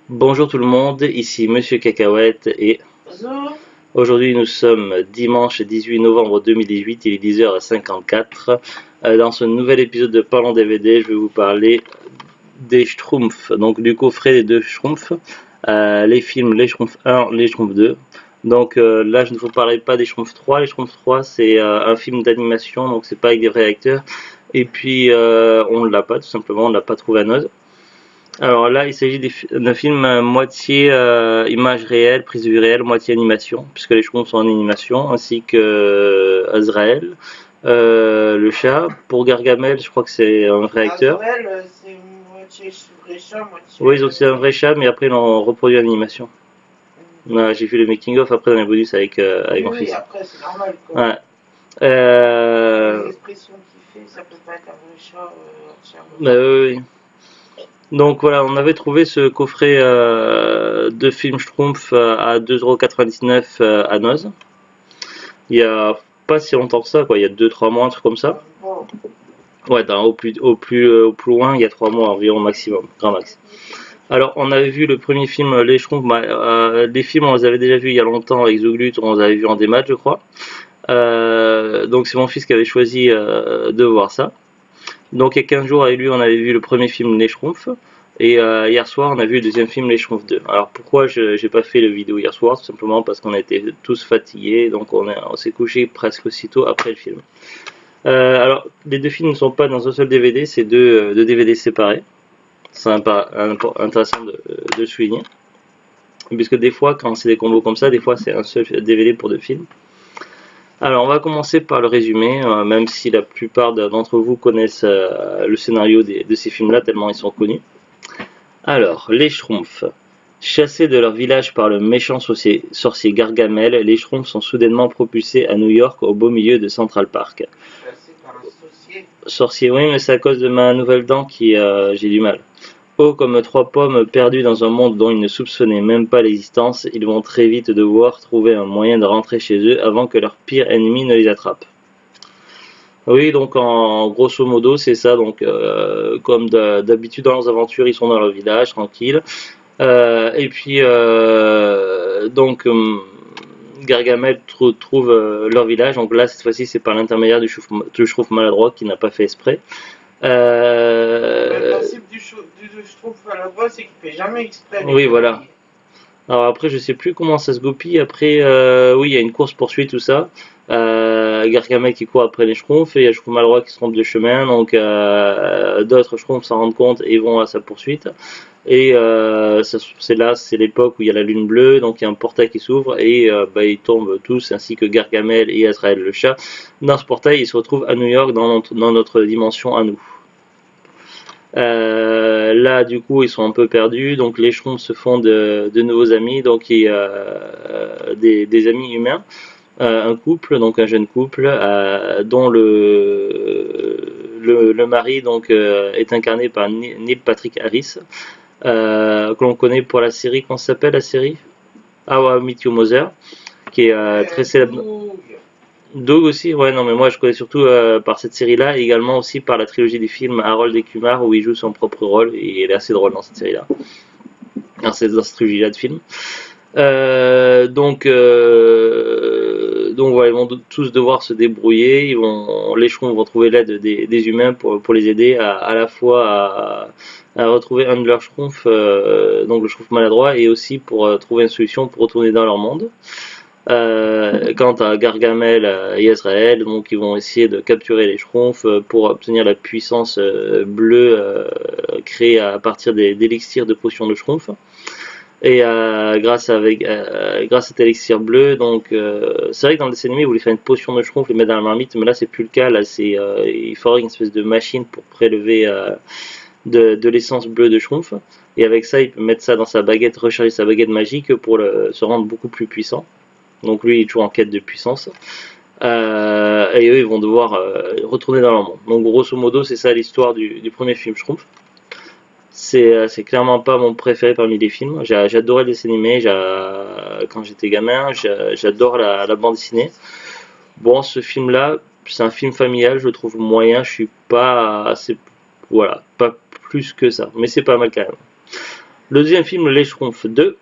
Bonjour tout le monde, ici Monsieur Cacahuète et Bonjour. aujourd'hui nous sommes dimanche 18 novembre 2018, il est 10h54. Dans ce nouvel épisode de Parlons DVD, je vais vous parler des Schtroumpfs, donc du coffret des deux Schtroumpfs, les films Les Schtroumpfs 1, Les Schtroumpfs 2. Donc là je ne vous parlerai pas des Schtroumpfs 3, les Schtroumpfs 3 c'est un film d'animation, donc c'est pas avec des vrais acteurs. Et puis on ne l'a pas tout simplement, on ne l'a pas trouvé à Noz. Alors là, il s'agit d'un film moitié image réelle, prise de vue réelle, moitié animation, puisque les Schtroumpfs sont en animation, ainsi que Azrael, le chat. Pour Gargamel, je crois que c'est un vrai acteur. Azrael, c'est moitié vrai chat, moitié. Oui, ils ont aussi un vrai chat, mais après ils l'ont reproduit en animation. J'ai vu le making of après dans les bonus avec Oui, mon oui, fils. après, c'est normal, quoi. Ouais. Les expressions qu'il fait, ça peut pas être un vrai chat entièrement. Bah, oui, oui. Donc voilà, on avait trouvé ce coffret de film Schtroumpf à 2,99 € à Noz. Il y a pas si longtemps que ça, quoi. Il y a 2-3 mois, un truc comme ça. Bon, Ouais, au plus loin, il y a 3 mois environ maximum, grand max. Alors, on avait vu le premier film, Les Schtroumpfs. Les films, on les avait déjà vus il y a longtemps avec Zoglut, on les avait vus en démat, je crois. Donc, c'est mon fils qui avait choisi de voir ça. Donc, il y a 15 jours, avec lui, on avait vu le premier film, Les Schtroumpfs. Et hier soir, on a vu le deuxième film, Les Schtroumpfs 2. Alors, pourquoi je n'ai pas fait la vidéo hier soir? Tout simplement parce qu'on était tous fatigués, donc on s'est couché presque aussitôt après le film. Alors, les deux films ne sont pas dans un seul DVD, c'est deux DVD séparés. C'est intéressant de souligner. Puisque des fois, quand c'est des combos comme ça, des fois c'est un seul DVD pour deux films. Alors, on va commencer par le résumé, même si la plupart d'entre vous connaissent le scénario de ces films-là, tellement ils sont connus. Alors, les Schtroumpfs. Chassés de leur village par le méchant sorcier Gargamel, les Schtroumpfs sont soudainement propulsés à New York au beau milieu de Central Park. chassé par un sorcier. Sorcier, oui, mais c'est à cause de ma nouvelle dent qui j'ai du mal. Hauts comme trois pommes perdus dans un monde dont ils ne soupçonnaient même pas l'existence, ils vont très vite devoir trouver un moyen de rentrer chez eux avant que leur pire ennemi ne les attrape. Oui, donc en grosso modo, c'est ça. Donc, comme d'habitude dans leurs aventures, ils sont dans leur village, tranquille. Et puis, Gargamel trouve leur village. Donc là, cette fois-ci, c'est par l'intermédiaire du Schtroumpf maladroit qui n'a pas fait exprès. Le principe du Schtroumpf à la base, c'est qu'il fait jamais exprès. Oui, voilà. Alors après, je sais plus comment ça se goupille. Après, oui, il y a une course-poursuite, tout ça. Gargamel qui court après les Schtroumpfs et il y a le Schtroumpf maladroit qui se trompe de chemin. Donc, d'autres Schtroumpfs s'en rendent compte et vont à sa poursuite. Et c'est l'époque où il y a la lune bleue, donc il y a un portail qui s'ouvre et ils tombent tous, ainsi que Gargamel et Azrael le chat. Dans ce portail, ils se retrouvent à New York, dans notre dimension à nous. Là, du coup, ils sont un peu perdus, donc les Schtroumpfs se font de nouveaux amis, donc il y a des amis humains, un couple, donc un jeune couple, dont le mari donc est incarné par Neil Patrick Harris, que l'on connaît pour la série, comment s'appelle la série? How I Met Your Mother, qui est très célèbre. Dog aussi, ouais, non, mais moi je connais surtout par cette série-là et également aussi par la trilogie des films Harold et Kumar où il joue son propre rôle et il est assez drôle dans cette série-là. Dans cette trilogie-là de films. Donc voilà, ils vont tous devoir se débrouiller. Les Schtroumpfs vont trouver l'aide des humains pour les aider à la fois à retrouver un de leurs Schtroumpfs, donc le Schtroumpf maladroit, et aussi pour trouver une solution pour retourner dans leur monde. Quant à Gargamel et Azrael, donc ils vont essayer de capturer les Schtroumpfs pour obtenir la puissance bleue créée à partir d'élixirs de potions de Schtroumpf. Et grâce à cet élixir bleu, donc c'est vrai que dans le dessin animé, ils voulaient faire une potion de Schtroumpf, les mettre dans la marmite, mais là c'est plus le cas. Là, il faudrait une espèce de machine pour prélever de l'essence bleue de Schtroumpf. Et avec ça, il peut mettre ça dans sa baguette, recharger sa baguette magique pour se rendre beaucoup plus puissant. Donc lui, il est toujours en quête de puissance. Et eux, ils vont devoir retourner dans leur monde. Donc grosso modo, c'est ça l'histoire du premier film Schtroumpf. C'est clairement pas mon préféré parmi les films. J'adorais le dessin animé quand j'étais gamin. J'adore la bande dessinée. Bon, ce film-là, c'est un film familial, je le trouve moyen. Je suis pas assez, voilà, pas plus que ça. Mais c'est pas mal quand même. Le deuxième film, Les Schtroumpfs 2.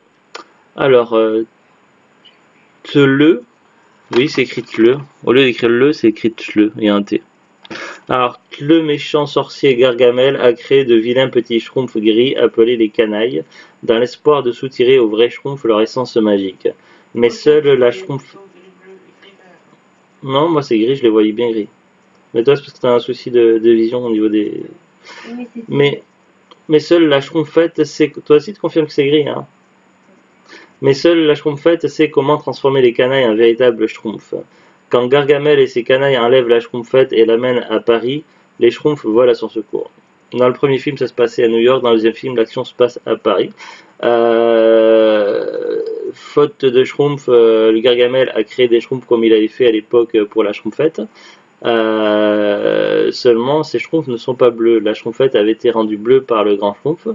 Alors, Tle, oui, c'est écrit Tle. Au lieu d'écrire le, c'est écrit Tle, il y a un T. Alors, le méchant sorcier Gargamel a créé de vilains petits schtroumpfs gris appelés les canailles, dans l'espoir de soutirer aux vrais schtroumpfs leur essence magique. Mais seule la schtroumpf... Non, moi c'est gris, je les voyais bien gris. Mais toi, c'est parce que t'as un souci de vision au niveau des... Mais seule la schtroumpfette sait... Toi aussi, tu confirmes que c'est gris, hein? Mais seule la schtroumpfette sait comment transformer les canailles en véritables schtroumpfs. Quand Gargamel et ses canailles enlèvent la schtroumpfette et l'amènent à Paris, les schtroumpfs volent à son secours. Dans le premier film, ça se passait à New York. Dans le deuxième film, l'action se passe à Paris. Faute de schtroumpfs, le Gargamel a créé des schtroumpfs comme il avait fait à l'époque pour la schtroumpfette. Seulement, ces schtroumpfs ne sont pas bleus. La schtroumpfette avait été rendue bleue par le grand schtroumpf.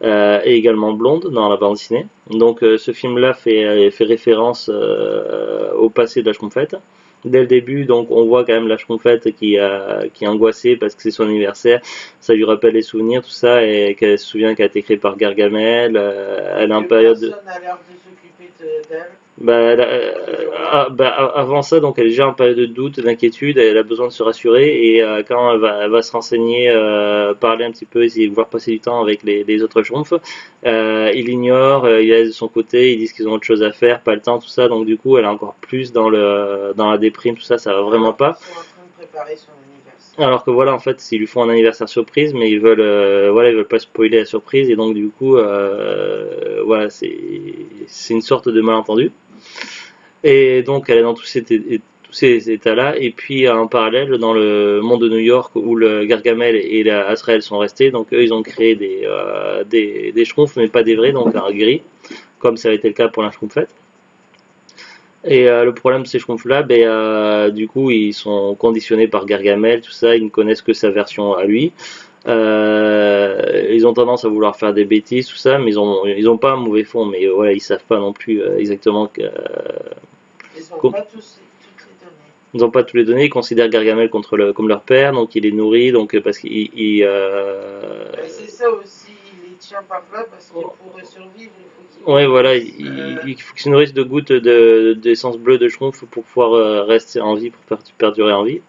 Et également blonde dans la bande dessinée. Donc ce film-là fait référence au passé de la Schtroumpfette. Dès le début, donc on voit quand même la Schtroumpfette qui est angoissée parce que c'est son anniversaire. Ça lui rappelle les souvenirs, tout ça, et qu'elle se souvient qu'elle a été créée par Gargamel. Elle est en période. Personne n'a l'air de s'occuper d'elle. Avant ça, donc elle est déjà en période de doute, d'inquiétude, elle a besoin de se rassurer et quand elle va se renseigner, parler un petit peu, essayer de voir passer du temps avec les autres schtroumpfs, il ignore, il laisse de son côté, ils disent qu'ils ont autre chose à faire, pas le temps, tout ça, donc du coup elle est encore plus dans la déprime, tout ça, ça va vraiment pas. Ils sont en train de préparer son anniversaire. Alors que voilà, en fait, ils lui font un anniversaire surprise, mais ils veulent pas spoiler la surprise, et donc du coup, voilà, c'est une sorte de malentendu. Et donc elle est dans tous ces états-là, et puis en parallèle, dans le monde de New York, où le Gargamel et la Azrael sont restés, donc eux, ils ont créé des schtroumpfs, mais pas des vrais, donc un gris, comme ça a été le cas pour la schtroumpfette. Et le problème de ces schtroumpfs-là, du coup, ils sont conditionnés par Gargamel, tout ça, ils ne connaissent que sa version à lui. Ils ont tendance à vouloir faire des bêtises, tout ça, mais ils ont pas un mauvais fond, mais voilà, ils savent pas non plus exactement que. Ils n'ont pas toutes les données. Ils n'ont pas tous les données, ils considèrent Gargamel comme leur père, donc il les nourrit, donc parce qu'il. C'est ça aussi, il les tient par là parce que pour survivre, il faut qu'ils. Oui, voilà, il faut qu'ils se nourrissent de gouttes d'essence bleue de schtroumpf pour pouvoir rester en vie, pour perdurer en vie.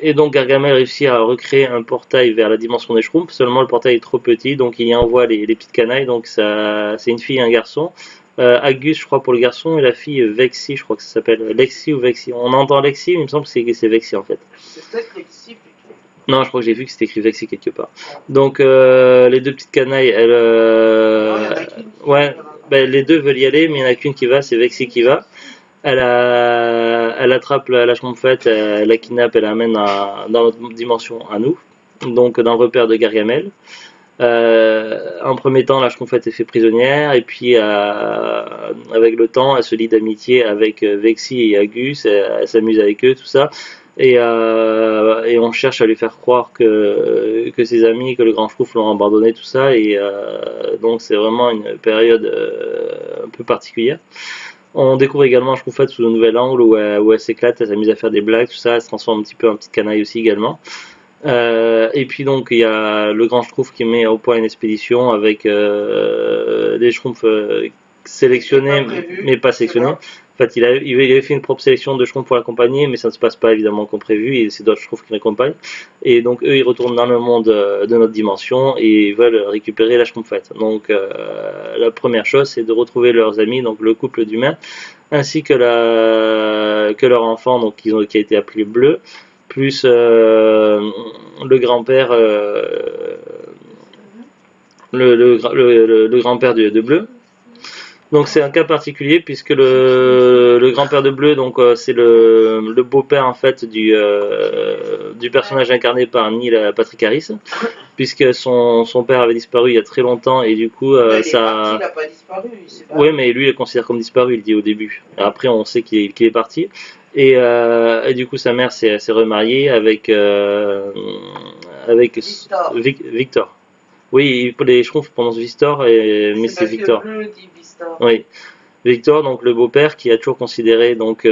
Et donc Gargamel réussit à recréer un portail vers la dimension des schtroumpfs, seulement le portail est trop petit, donc il y envoie les petites canailles, donc c'est une fille et un garçon. Agus, je crois, pour le garçon, et la fille Vexi, je crois que ça s'appelle Lexi ou Vexi. On entend Lexi, mais il me semble que c'est Vexi en fait. C'est peut-être Lexi plutôt. Non, je crois que j'ai vu que c'était écrit Vexi quelque part. Donc les deux petites canailles, elles. Non, il y en a qu'une. Ouais, les deux veulent y aller, mais il n'y en a qu'une qui va, c'est Vexi qui va. Elle attrape la schtroumpfette, elle la kidnappe, elle l'amène dans notre dimension à nous, donc dans le repère de Gargamel. En premier temps, la schtroumpfette est fait prisonnière, et puis avec le temps, elle se lie d'amitié avec Vexi et Agus, elle s'amuse avec eux, tout ça. Et on cherche à lui faire croire que ses amis, que le grand schtroumpf l'ont abandonné, tout ça. Et donc c'est vraiment une période un peu particulière. On découvre également Schtroumpfette sous un nouvel angle où elle s'éclate, elle s'amuse à faire des blagues, tout ça, elle se transforme un petit peu en petite canaille aussi également. Et puis donc il y a le grand Schtroumpf qui met au point une expédition avec des Schtroumpfs sélectionnés mais pas sélectionnés. En fait, il avait fait une propre sélection de Schtroumpfs pour l'accompagner, mais ça ne se passe pas évidemment comme prévu, et c'est d'autres Schtroumpfs qui l'accompagnent. Et donc eux, ils retournent dans le monde de notre dimension et ils veulent récupérer la Schtroumpfette. Donc la première chose, c'est de retrouver leurs amis, donc le couple d'humains, ainsi que leur enfant, donc qui a été appelé Bleu, plus le grand-père, le grand-père de Bleu. Donc c'est un cas particulier puisque le grand-père de Bleu, donc c'est le beau-père en fait du personnage incarné par Neil Patrick Harris, puisque son père avait disparu il y a très longtemps et du coup ça. Il n'a pas disparu. Oui, mais lui il le considère comme disparu, il dit au début. Après on sait qu'il est parti. Et du coup sa mère s'est remariée avec Victor. Oui, les Schtroumpfs prononcent Vistor, mais c'est Victor. Bleu dit Vistor. Oui, Victor, donc le beau-père qui a toujours considéré donc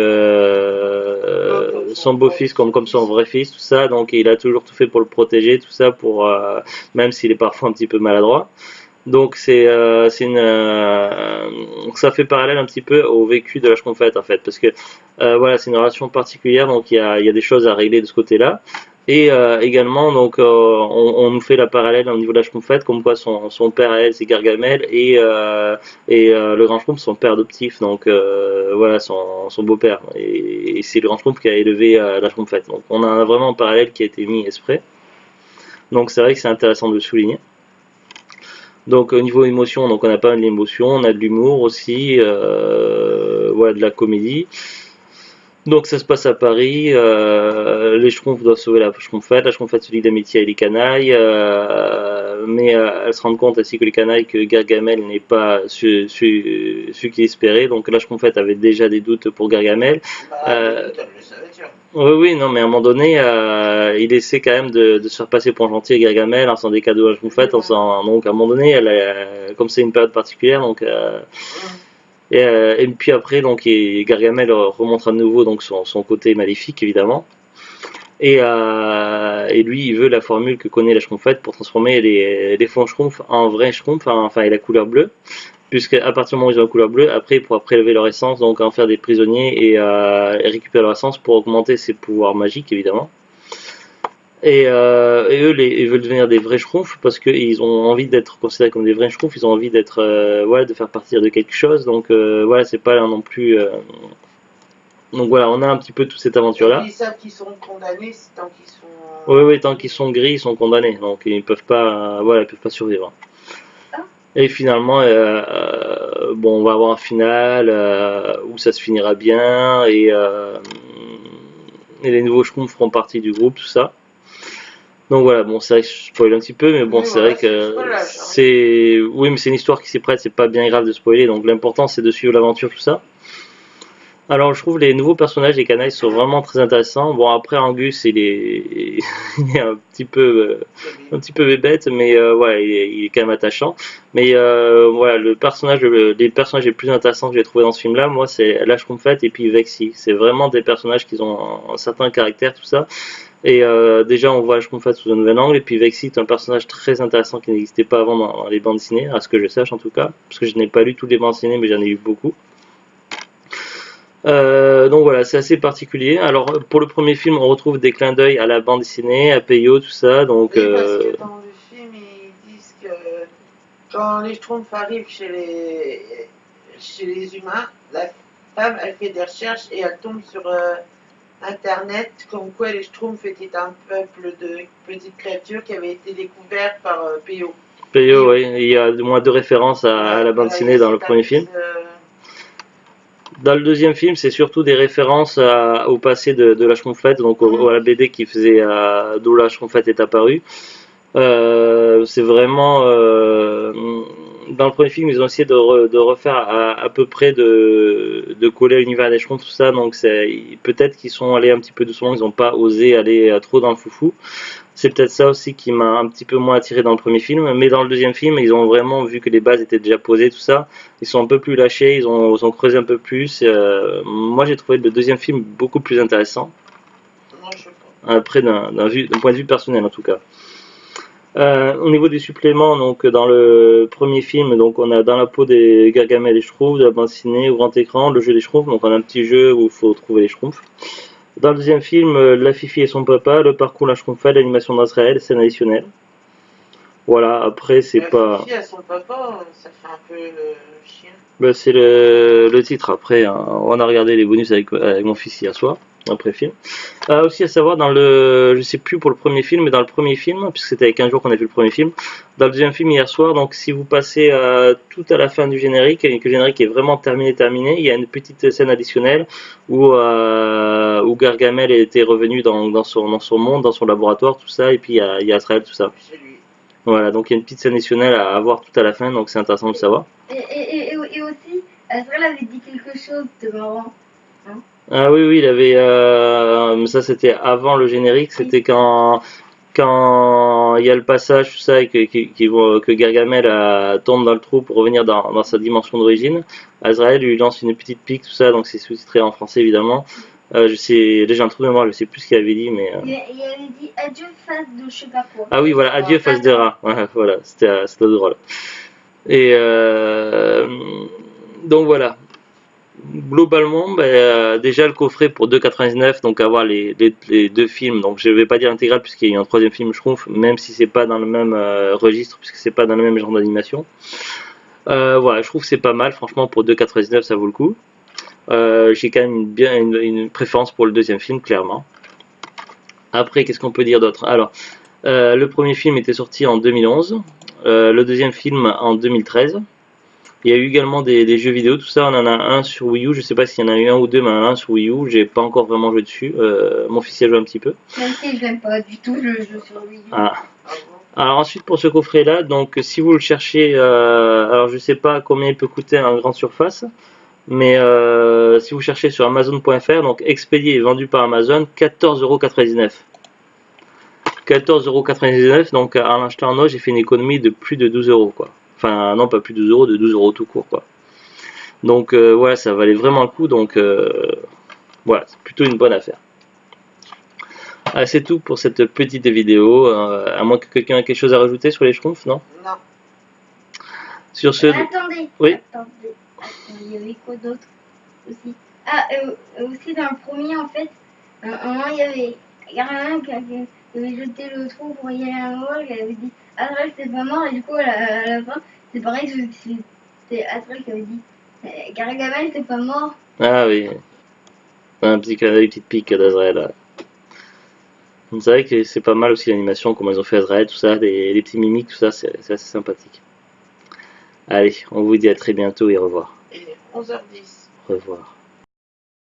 son beau-fils comme son vrai fils, tout ça, donc il a toujours tout fait pour le protéger, tout ça, même s'il est parfois un petit peu maladroit. Donc ça fait parallèle un petit peu au vécu de la Schtroumpfette en fait, parce que voilà, c'est une relation particulière, donc il y a des choses à régler de ce côté-là. Et également, donc, on nous fait la parallèle au niveau de la Schtroumpfette, comme quoi son père à elle c'est Gargamel et le Grand Schtroumpf son père adoptif, donc voilà son beau-père. Et c'est le Grand Schtroumpf qui a élevé la Schtroumpfette. Donc on a vraiment un parallèle qui a été mis exprès. Donc c'est vrai que c'est intéressant de le souligner. Donc au niveau émotion, donc on a pas mal d'émotions, on a de l'humour aussi, voilà, de la comédie. Donc ça se passe à Paris, les Schtroumpfs doivent sauver la Schtroumpfette se lie d'amitié avec les canailles, mais elle se rend compte ainsi que les canailles que Gargamel n'est pas celui qu'il espérait, donc la Schtroumpfette avait déjà des doutes pour Gargamel. Oui, oui, non, mais à un moment donné, il essaie quand même de se faire passer pour un gentil à Gargamel en faisant des cadeaux à la Schtroumpfette, donc à un moment donné, comme c'est une période particulière, donc et puis après, donc, Gargamel remonte à nouveau donc son côté maléfique, évidemment. Et lui, il veut la formule que connaît la Schtroumpfette pour transformer les faux Schtroumpfs en vrais Schtroumpfs, enfin, et la couleur bleue. Puisque à partir du moment où ils ont la couleur bleue, après, il pourra prélever leur essence, donc en faire des prisonniers et récupérer leur essence pour augmenter ses pouvoirs magiques, évidemment. Et eux, ils veulent devenir des vrais Schtroumpfs parce qu'ils ont envie d'être considérés comme des vrais Schtroumpfs. Ils ont envie d'être, voilà, de faire partir de quelque chose. Donc voilà, c'est pas là non plus. Donc voilà, on a un petit peu toute cette aventure-là. Ils savent qu'ils sont condamnés tant qu'ils sont. Oui, oui, tant qu'ils sont gris, ils sont condamnés. Donc ils peuvent pas, voilà, ils peuvent pas survivre. Et finalement, bon, on va avoir un final où ça se finira bien et les nouveaux Schtroumpfs feront partie du groupe, tout ça. Donc voilà, bon, c'est vrai que je spoil un petit peu, mais bon, Oui, c'est voilà, vrai que spoilage, c'est. Oui, mais c'est une histoire qui s'y prête, c'est pas bien grave de spoiler, donc l'important c'est de suivre l'aventure, tout ça. Alors, je trouve les nouveaux personnages des canailles sont vraiment très intéressants. Bon, après, Angus, il est un petit peu bébête, mais voilà, il est quand même attachant. Mais voilà, les personnages les plus intéressants que j'ai trouvé dans ce film-là, moi, c'est la Schtroumpfette et puis Vexy. C'est vraiment des personnages qui ont un certain caractère, tout ça. Et déjà, on voit la Schtroumpfette sous un nouvel angle. Et puis Vexy est un personnage très intéressant qui n'existait pas avant dans les bandes dessinées, à ce que je sache en tout cas, parce que je n'ai pas lu toutes les bandes dessinées, mais j'en ai eu beaucoup. Donc voilà, c'est assez particulier. Alors pour le premier film, on retrouve des clins d'œil à la bande dessinée, à Peyo, tout ça. Donc oui, parce que dans le film, ils disent que quand les Schtroumpfs arrivent chez les humains, la femme, elle fait des recherches et elle tombe sur Internet, comme quoi les Schtroumpfs étaient un peuple de petites créatures qui avaient été découverts par Peyo. Peyo, oui, il y a au moins deux références à la bande dessinée dans le premier film. Dans le deuxième film, c'est surtout des références au passé de la Schtroumpfette, donc à la BD qui faisait d'où la Schtroumpfette est apparue. C'est vraiment dans le premier film, ils ont essayé de refaire à peu près de coller à l'univers des Schtroumpfs, tout ça. Donc peut-être qu'ils sont allés un petit peu doucement, ils n'ont pas osé aller trop dans le foufou. C'est peut-être ça aussi qui m'a un petit peu moins attiré dans le premier film, mais dans le deuxième film, ils ont vraiment vu que les bases étaient déjà posées, tout ça. Ils sont un peu plus lâchés, ils ont creusé un peu plus. Moi, j'ai trouvé le deuxième film beaucoup plus intéressant. Après, d'un point de vue personnel, en tout cas. Au niveau des suppléments, donc dans le premier film, donc on a Dans la peau des Gargamel et les Schtroumpfs, de la bande dessinée au grand écran, le jeu des Schtroumpfs, donc on a un petit jeu où il faut trouver les Schtroumpfs. Dans le deuxième film, La Fifi et son papa, le parcours la Schtroumpfette, l'animation d'Israël, scène additionnelle. Voilà, après c'est pas. La Fifi et son papa, ça fait un peu chien. Ben, c'est le titre. Après, hein, on a regardé les bonus avec mon fils hier soir, après film. Aussi à savoir, je sais plus pour le premier film, mais dans le premier film, puisque c'était avec un jour qu'on a vu le premier film, dans le deuxième film hier soir, donc si vous passez tout à la fin du générique, et que le générique est vraiment terminé, il y a une petite scène additionnelle où Gargamel était revenu dans son monde, dans son laboratoire, tout ça, et puis il y a Israël, tout ça. Voilà, donc il y a une petite scène additionnelle à voir tout à la fin, donc c'est intéressant de savoir. Et aussi, Azrael avait dit quelque chose de marrant. Hein. Ah oui, il avait. Ça, c'était avant le générique, c'était quand il y a le passage, tout ça, et que Gargamel tombe dans le trou pour revenir dans sa dimension d'origine. Azrael lui lance une petite pique, tout ça, donc c'est sous-titré en français évidemment. Je sais, déjà un trou de mémoire, je sais plus ce qu'il avait dit, mais. Il avait dit adieu face de je sais pas quoi. Ah oui, voilà, adieu face de rat. Ouais, voilà, c'était drôle. Et donc voilà. Globalement, déjà le coffret pour 2,99, donc avoir les deux films. Donc je vais pas dire intégral puisqu'il y a eu un troisième film Schtroumpf, même si c'est pas dans le même registre, puisque c'est pas dans le même genre d'animation. Voilà, je trouve que c'est pas mal. Franchement, pour 2,99, ça vaut le coup. J'ai quand même une préférence pour le deuxième film, clairement. Après, qu'est-ce qu'on peut dire d'autre? Alors, le premier film était sorti en 2011, le deuxième film en 2013. Il y a eu également des jeux vidéo, tout ça. On en a un sur Wii U. Je sais pas s'il y en a eu un ou deux, mais on en a un sur Wii U. J'ai pas encore vraiment joué dessus. Mon fils y a joué un petit peu. Même si je l'aime pas du tout, je joue sur Wii U. Ah. Alors ensuite pour ce coffret là, donc si vous le cherchez, alors je sais pas combien il peut coûter en grande surface, mais si vous cherchez sur Amazon.fr, donc expédié et vendu par Amazon, 14,99 €. 14,99 €, donc en l'achetant en os, j'ai fait une économie de plus de 12 € quoi. Enfin non pas plus de 12 €, de 12 € tout court quoi. Donc voilà, ça valait vraiment le coup, donc voilà, c'est plutôt une bonne affaire. C'est tout pour cette petite vidéo, à moins que quelqu'un ait quelque chose à rajouter sur les Schtroumpfs, non? Non. Sur ce... Attendez, oui. Attendez, il y avait quoi d'autre aussi? Ah, aussi dans le premier, en fait, un moment, il y avait quelqu'un qui avait jeté le trou pour y aller à Noël, il avait dit Azrael c'est pas mort, et du coup, à la fin, c'est pareil, c'était Azrael qui avait dit Gargamel c'est pas mort. Ah oui, un petit clin d'œil, petite pique d'Azrael. C'est vrai que c'est pas mal aussi l'animation, comment ils ont fait Azrael, tout ça, les petits mimiques, tout ça, c'est assez sympathique. Allez, on vous dit à très bientôt et au revoir. Et 11h10. Au revoir.